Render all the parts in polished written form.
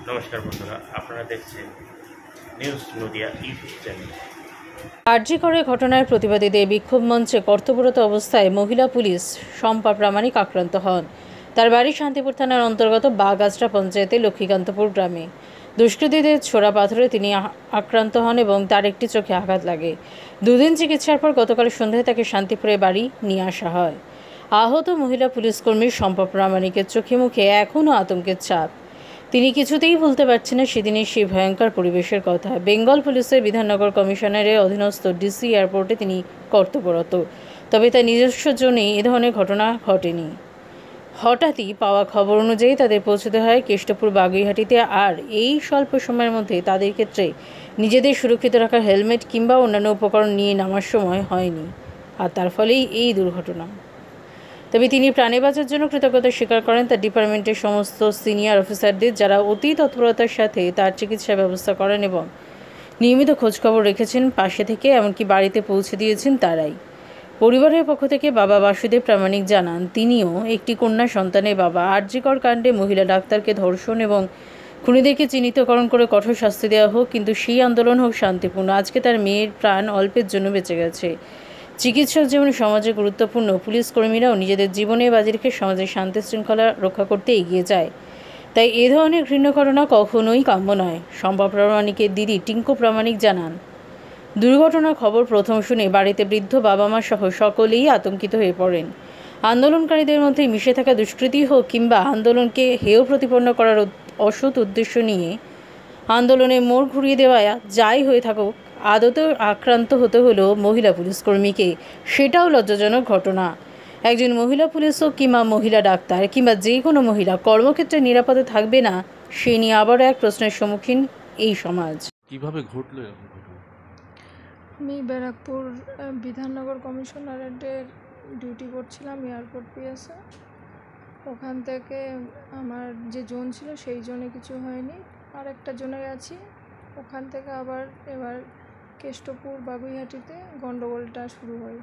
নমস্কার বন্ধুরা, আপনারা দেখছেন নিউজ নদিয়া ইউটিউব চ্যানেল। আরজি করে ঘটনার প্রতিবাদীদের বিক্ষোভ মঞ্চে কর্তব্যরত অবস্থায় মহিলা পুলিশ শম্পা প্রামাণিক আক্রান্ত হন। তার বাড়ি শান্তিপুর থানার অন্তর্গত বাগাজরা পঞ্চায়েতে লক্ষ্মীকান্তপুর গ্রামে। দুষ্কৃতীদের ছোড়া পাথরে তিনি আক্রান্ত হন এবং তার একটি চোখে আঘাত লাগে। দুদিন চিকিৎসার পর গতকাল সন্ধ্যায় তাকে শান্তিপুরে বাড়ি নিয়ে আসা হয়। আহত মহিলা পুলিশকর্মী শম্পা প্রামাণিকের চোখে মুখে এখনও আতঙ্কের ছাপ। তিনি কিছুতেই ভুলতে পারছেন না সেদিনের সেই ভয়ঙ্কর পরিবেশের কথা। বেঙ্গল পুলিশের বিধাননগর কমিশনারের অধীনস্থ ডিসি এয়ারপোর্টে তিনি কর্তব্যরত, তবে তার নিজস্ব জন্যে এ ধরনের ঘটনা ঘটেনি। হঠাৎই পাওয়া খবর অনুযায়ী তাদের পৌঁছতে হয় কেষ্টপুর বাগুইহাটিতে, আর এই স্বল্প সময়ের মধ্যে তাদের ক্ষেত্রে নিজেদের সুরক্ষিত রাখার হেলমেট কিংবা অন্যান্য উপকরণ নিয়ে নামার সময় হয়নি, আর তার ফলেই এই দুর্ঘটনা। তবে তিনি প্রাণে বাঁচার জন্য কৃতজ্ঞতা স্বীকার করেন তার ডিপার্টমেন্টের সমস্ত সিনিয়র অফিসারদের, যারা অতি তৎপরতার সাথে তার চিকিৎসা ব্যবস্থা করেন এবং নিয়মিত খোঁজখবর রেখেছেন পাশে থেকে, এমনকি বাড়িতে পৌঁছে দিয়েছেন তারাই। পরিবারের পক্ষ থেকে বাবা বাসুদেব প্রামাণিক জানান, তিনিও একটি কন্যা সন্তানের বাবা। আরজিকর কাণ্ডে মহিলা ডাক্তারকে ধর্ষণ এবং খুনিদেরকে চিহ্নিতকরণ করে কঠোর শাস্তি দেওয়া হোক, কিন্তু সেই আন্দোলন হোক শান্তিপূর্ণ। আজকে তার মেয়ের প্রাণ অল্পের জন্য বেঁচে গেছে। চিকিৎসক যেমন সমাজে গুরুত্বপূর্ণ, পুলিশ কর্মীরাও নিজেদের জীবনে বাজি রেখে সমাজের শান্তি শৃঙ্খলা রক্ষা করতে এগিয়ে যায়। তাই এ ধরনের ঘৃণ্য ঘটনা কখনোই কাম্য নয়। শম্পা প্রামাণিকের দিদি টিঙ্কু প্রামাণিক জানান, দুর্ঘটনার খবর প্রথম শুনে বাড়িতে বৃদ্ধ বাবা মা সহ সকলেই আতঙ্কিত হয়ে পড়েন। আন্দোলনকারীদের মধ্যে মিশে থাকা দুষ্কৃতী হোক কিংবা আন্দোলনকে হেয় প্রতিপন্ন করার অসৎ উদ্দেশ্য নিয়ে আন্দোলনের মোড় ঘুরিয়ে দেওয়া যাই হয়ে থাকুক, আদতে আক্রান্ত হতে হলো মহিলা পুলিশকর্মীকে, সেটাও লজ্জাজনক ঘটনা। একজন মহিলা পুলিশ হোক কিংবা মহিলা ডাক্তার কিংবা যে কোনো মহিলা কর্মক্ষেত্রে নিরাপদে থাকবে না, সে নিয়ে আবারও এক প্রশ্নের সম্মুখীন এই সমাজ। কিভাবে ঘটলো এরকম ঘটনা? আমি ব্যারাকপুর বিধাননগর কমিশনারেটের ডিউটি করছিলাম এয়ারপোর্ট পিএসে। ওখান থেকে আমার যে জোন ছিল সেই জোনে কিছু হয়নি, আর একটা জোনে গেছি। ওখান থেকে আবার এবার কেষ্টপুর বাগুইহাটিতে গণ্ডগোলটা শুরু হয়।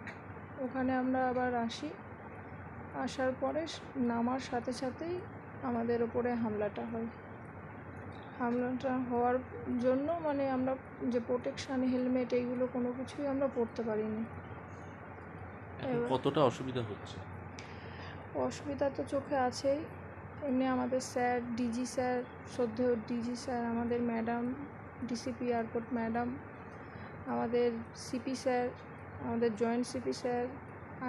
ওখানে আমরা আবার আসার পরে নামার সাথে সাথেই আমাদের ওপরে হামলাটা হয়। হামলাটা হওয়ার জন্য আমরা যে প্রোটেকশান হেলমেট এইগুলো কোনো কিছুই আমরা পরতে পারিনি। কতটা অসুবিধা হচ্ছে? অসুবিধা তো চোখে আছেই, এমনি আমাদের স্যার, ডিজি স্যার, শ্রদ্ধেয় ডিজি স্যার, আমাদের ম্যাডাম, ডিসিপি এয়ারপোর্ট ম্যাডাম, আমাদের সিপি স্যার, আমাদের জয়েন্ট সিপি স্যার,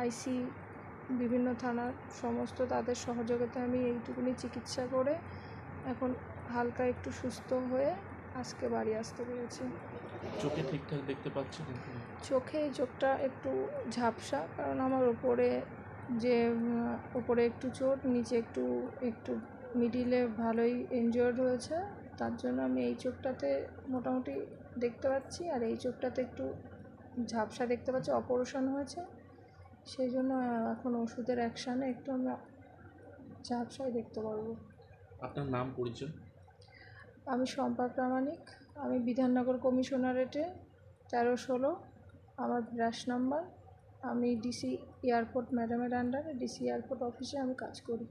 আইসি, বিভিন্ন থানার সমস্ত তাদের সহযোগিতায় আমি এইটুকুনি চিকিৎসা করে এখন হালকা একটু সুস্থ হয়ে আজকে বাড়ি আসতে পেরেছি। চোখে ঠিকঠাক দেখতে পাচ্ছেন? চোখটা একটু ঝাপসা, কারণ আমার ওপরে একটু চোট, নিচে একটু মিডিলে ভালোই ইনজিওর্ড হয়েছে। তার জন্য আমি এই চোখটাতে মোটামুটি দেখতে পাচ্ছি, আর এই চোখটাতে একটু ঝাপসা দেখতে পাচ্ছি, অপারেশন হয়েছে। সেই জন্য এখন ওষুধের অ্যাকশানে একটু আমরা ঝাপসায় দেখতে পারবো। আপনার নাম, পরিচয়? আমি শম্পা প্রামাণিক, আমি বিধাননগর কমিশনারেটে 1316 আমার ব্রাশ নাম্বার। আমি ডিসি এয়ারপোর্ট ম্যাডামের আন্ডারে ডিসি এয়ারপোর্ট অফিসে আমি কাজ করি।